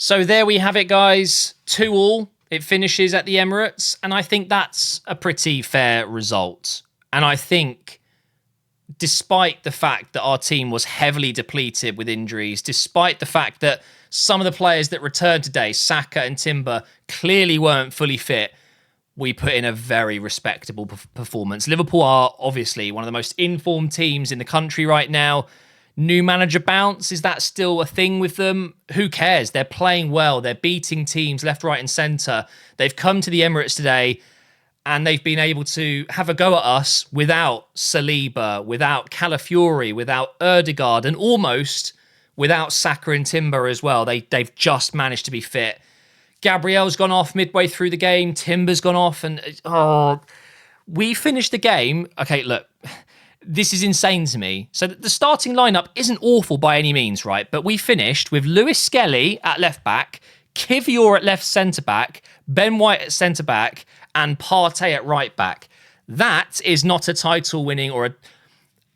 So there we have it, guys. 2-2. It finishes at the Emirates, and I think that's a pretty fair result. And I think, despite the fact that our team was heavily depleted with injuries, despite the fact that some of the players that returned today, Saka and Timber, clearly weren't fully fit, we put in a very respectable performance. Liverpool are obviously one of the most informed teams in the country right now. New manager bounce, is that still a thing with them? Who cares? They're playing well. They're beating teams left, right and centre. They've come to the Emirates today and they've been able to have a go at us without Saliba, without Calafiori, without Ødegaard, and almost without Saka and Timber as well. They've just managed to be fit. Gabriel's gone off midway through the game. Timber's gone off. And we finished the game. Okay, look, this is insane to me. So the starting lineup isn't awful by any means, right? But we finished with Lewis Skelly at left back, Kivior at left centre back, Ben White at centre back, and Partey at right back. That is not a title winning or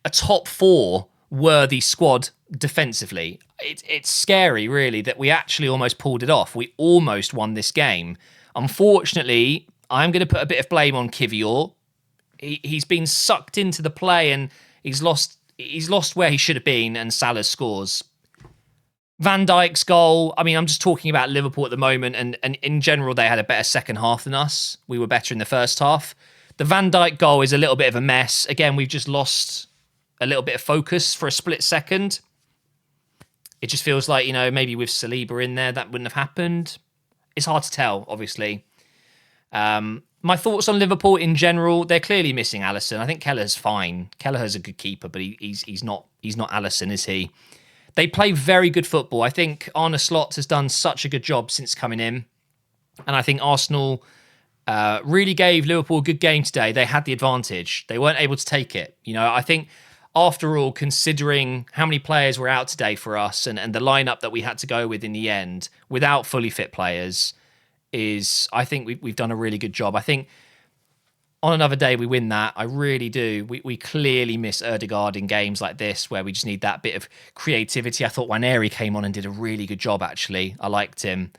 a top four worthy squad defensively. It's scary, really, that we actually almost pulled it off. We almost won this game. Unfortunately, I'm going to put a bit of blame on Kivior. He's been sucked into the play and he's lost where he should have been, and Salah scores. Van Dijk's goal, I mean, I'm just talking about Liverpool at the moment, and in general, they had a better second half than us. We were better in the first half. The Van Dijk goal is a little bit of a mess. Again, we've just lost a little bit of focus for a split second. It just feels like, maybe with Saliba in there, that wouldn't have happened. It's hard to tell, obviously. My thoughts on Liverpool in general, they're clearly missing Alisson. I think Kelleher's fine. Kelleher's a good keeper, but he's not Alisson, is he? They play very good football. I think Arne Slot has done such a good job since coming in. And I think Arsenal really gave Liverpool a good game today. They had the advantage. They weren't able to take it. I think, after all, considering how many players were out today for us and the lineup that we had to go with in the end, without fully fit players, I think we've done a really good job. I think on another day we win that. I really do. We clearly miss Ødegaard in games like this where we just need that bit of creativity. I thought Waneri came on and did a really good job, actually. I liked him.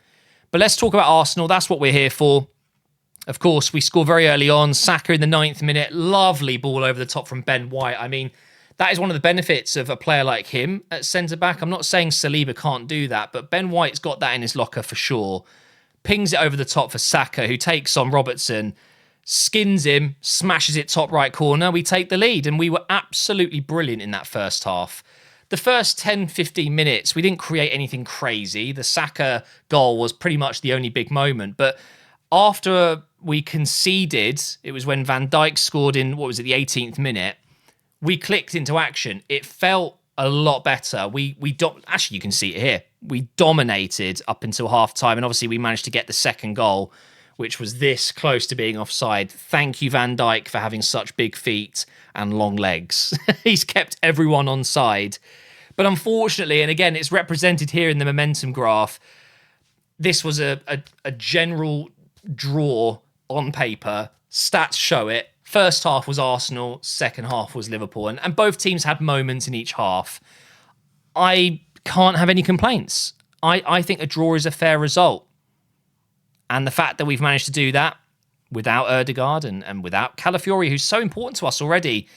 But let's talk about Arsenal. That's what we're here for. Of course, we score very early on. Saka in the 9th minute. Lovely ball over the top from Ben White. I mean, that is one of the benefits of a player like him at centre-back. I'm not saying Saliba can't do that, but Ben White's got that in his locker for sure. Pings it over the top for Saka, who takes on Robertson, skins him, smashes it top right corner. We take the lead, and we were absolutely brilliant in that first half. The first 10, 15 minutes, we didn't create anything crazy. The Saka goal was pretty much the only big moment. But after we conceded, it was when Van Dijk scored in, the 18th minute, we clicked into action. It felt a lot better. Actually, you can see it here. We dominated up until half-time, and obviously we managed to get the second goal, which was this close to being offside. Thank you, Van Dijk, for having such big feet and long legs. He's kept everyone on side. But unfortunately, and again, it's represented here in the momentum graph, this was a general draw on paper. Stats show it. First half was Arsenal, second half was Liverpool, and both teams had moments in each half. I can't have any complaints. I think a draw is a fair result. And the fact that we've managed to do that without Ødegaard and without Calafiori, who's so important to us already,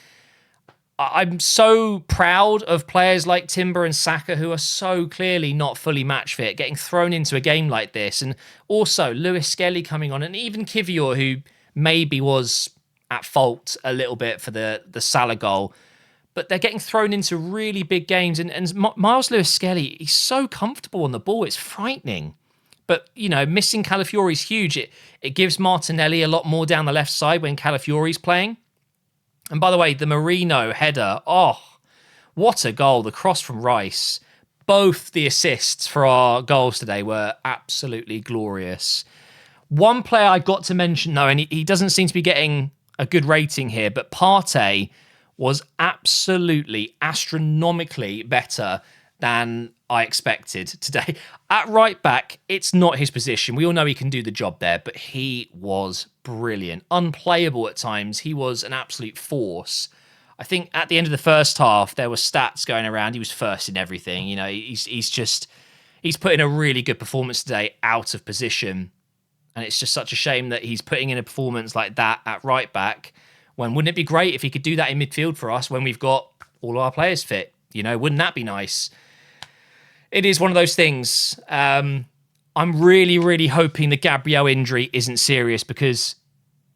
I'm so proud of players like Timber and Saka, who are so clearly not fully match fit, getting thrown into a game like this. And also Lewis Skelly coming on, and even Kivior, who maybe was at fault a little bit for the Salah goal, but they're getting thrown into really big games. And Miles Lewis Skelly, he's so comfortable on the ball, it's frightening. But, missing Calafiori is huge. It gives Martinelli a lot more down the left side when Calafiori's playing. And by the way, the Marino header, what a goal. The cross from Rice. Both the assists for our goals today were absolutely glorious. One player I got to mention, though, and he doesn't seem to be getting a good rating here, but Partey was absolutely astronomically better than I expected today. At right back, it's not his position. We all know he can do the job there, but he was brilliant. Unplayable at times. He was an absolute force. I think at the end of the first half, there were stats going around. He was first in everything. He's just he's put in a really good performance today out of position. And it's just such a shame that he's putting in a performance like that at right back, when wouldn't it be great if he could do that in midfield for us when we've got all our players fit? Wouldn't that be nice? It is one of those things. I'm really, really hoping the Gabriel injury isn't serious, because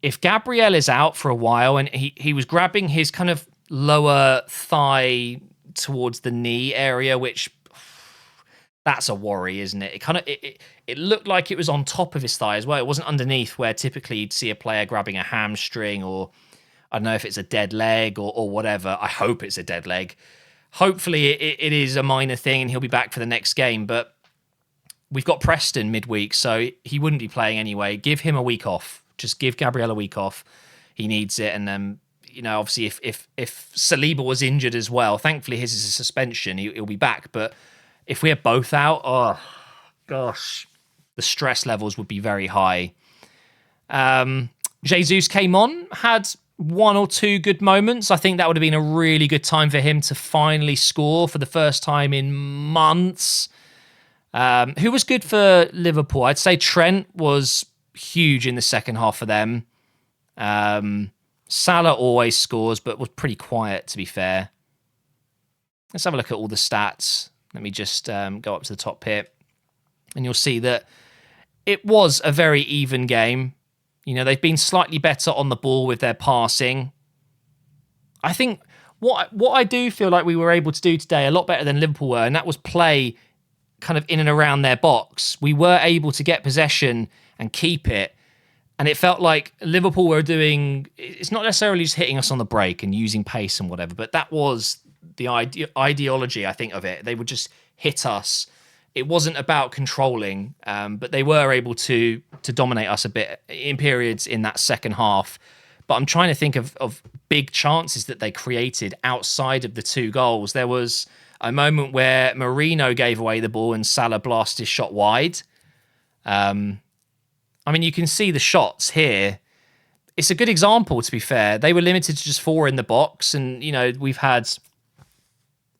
if Gabriel is out for a while, and he was grabbing his kind of lower thigh towards the knee area, which that's a worry, isn't it? It looked like it was on top of his thigh as well. It wasn't underneath, where typically you'd see a player grabbing a hamstring, or I don't know if it's a dead leg or whatever. I hope it's a dead leg. Hopefully it is a minor thing and he'll be back for the next game. But we've got Preston midweek, so he wouldn't be playing anyway. Give him a week off. Just give Gabriel a week off. He needs it. And then, obviously if Saliba was injured as well, thankfully his is a suspension. He'll be back. But if we're both out, oh gosh, the stress levels would be very high. Jesus came on, had one or two good moments. I think that would have been a really good time for him to finally score for the first time in months. Who was good for Liverpool? I'd say Trent was huge in the second half for them. Salah always scores, but was pretty quiet, to be fair. Let's have a look at all the stats. Let me just go up to the top here. And you'll see that it was a very even game. They've been slightly better on the ball with their passing. I think what I do feel like we were able to do today a lot better than Liverpool were, and that was play kind of in and around their box. We were able to get possession and keep it. And it felt like Liverpool were doing, it's not necessarily just hitting us on the break and using pace and whatever, but that was the ideology, I think, of it. They would just hit us. It wasn't about controlling, but they were able to dominate us a bit in periods in that second half. But I'm trying to think of big chances that they created outside of the two goals. There was a moment where Marino gave away the ball and Salah blasted his shot wide. You can see the shots here. It's a good example, to be fair. They were limited to just 4 in the box, and we've had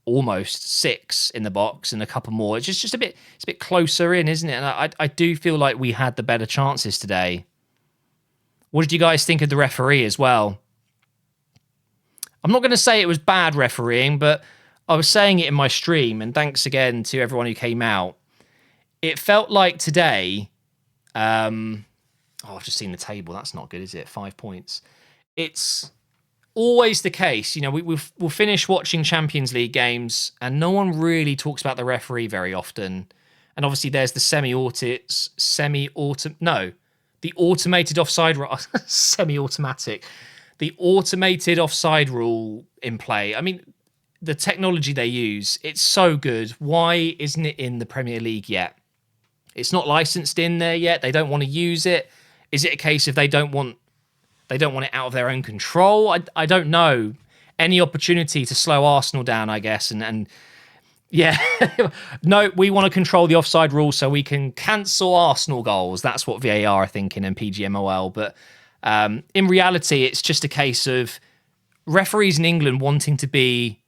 almost 6 in the box and a couple more. It's just it's a bit closer in, isn't it? And I do feel like we had the better chances today. What did you guys think of the referee as well? I'm not going to say it was bad refereeing, but I was saying it in my stream, and thanks again to everyone who came out. It felt like today, I've just seen the table. That's not good, is it? 5 points. It's always the case. We'll finish watching Champions League games and no one really talks about the referee very often. And obviously there's the the automated offside rule. Semi-automatic. The automated offside rule in play. The technology they use, it's so good. Why isn't it in the Premier League yet? It's not licensed in there yet. They don't want to use it. Is it a case of they don't want it out of their own control? I don't know. Any opportunity to slow Arsenal down, I guess. And yeah, no, we want to control the offside rule so we can cancel Arsenal goals. That's what VAR are thinking and PGMOL. But in reality, it's just a case of referees in England wanting to be,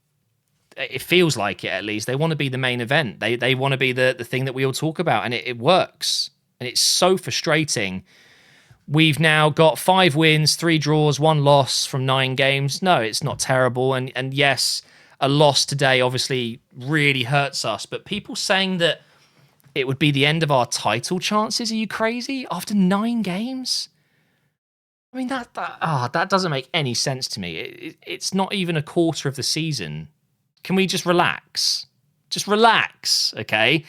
it feels like it at least, they want to be the main event. They want to be the thing that we all talk about, and it works. And it's so frustrating. We've now got 5 wins, 3 draws, 1 loss from 9 games. No, it's not terrible. And yes, a loss today obviously really hurts us. But people saying that it would be the end of our title chances, are you crazy? After 9 games? That doesn't make any sense to me. It's not even a quarter of the season. Can we just relax? Just relax, okay?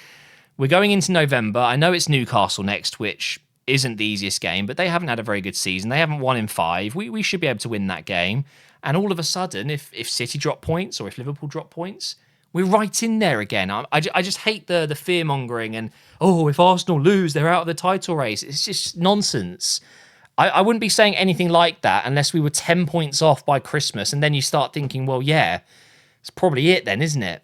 We're going into November. I know it's Newcastle next, which isn't the easiest game, but they haven't had a very good season. They haven't won in 5. We should be able to win that game. And all of a sudden, if City drop points or if Liverpool drop points, we're right in there again. I just hate the fear-mongering and, if Arsenal lose, they're out of the title race. It's just nonsense. I wouldn't be saying anything like that unless we were 10 points off by Christmas, and then you start thinking, well, yeah, it's probably it then, isn't it?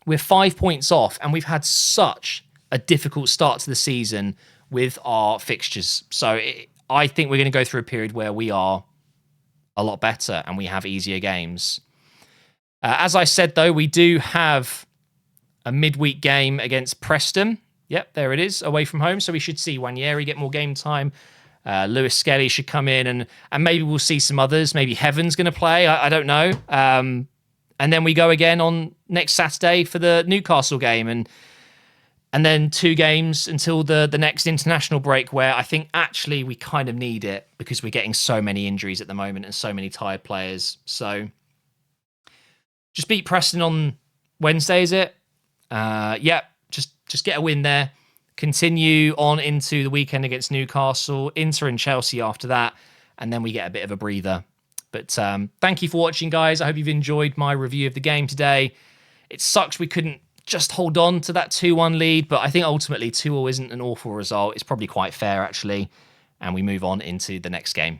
We're 5 points off, and we've had such a difficult start to the season with our fixtures. So I think we're going to go through a period where we are a lot better and we have easier games. As I said, though, we do have a midweek game against Preston. Yep, there it is, away from home. So we should see Wanyeri get more game time. Lewis Skelly should come in, and maybe we'll see some others. Maybe Heaven's going to play. I don't know. And then we go again on next Saturday for the Newcastle game, and then 2 games until the next international break, where I think actually we kind of need it because we're getting so many injuries at the moment and so many tired players. So just beat Preston on Wednesday, is it? Yeah, just get a win there. Continue on into the weekend against Newcastle, Inter and Chelsea after that, and then we get a bit of a breather. But thank you for watching, guys. I hope you've enjoyed my review of the game today. It sucks we couldn't just hold on to that 2-1 lead, but I think ultimately 2-2 isn't an awful result. It's probably quite fair, actually. And we move on into the next game.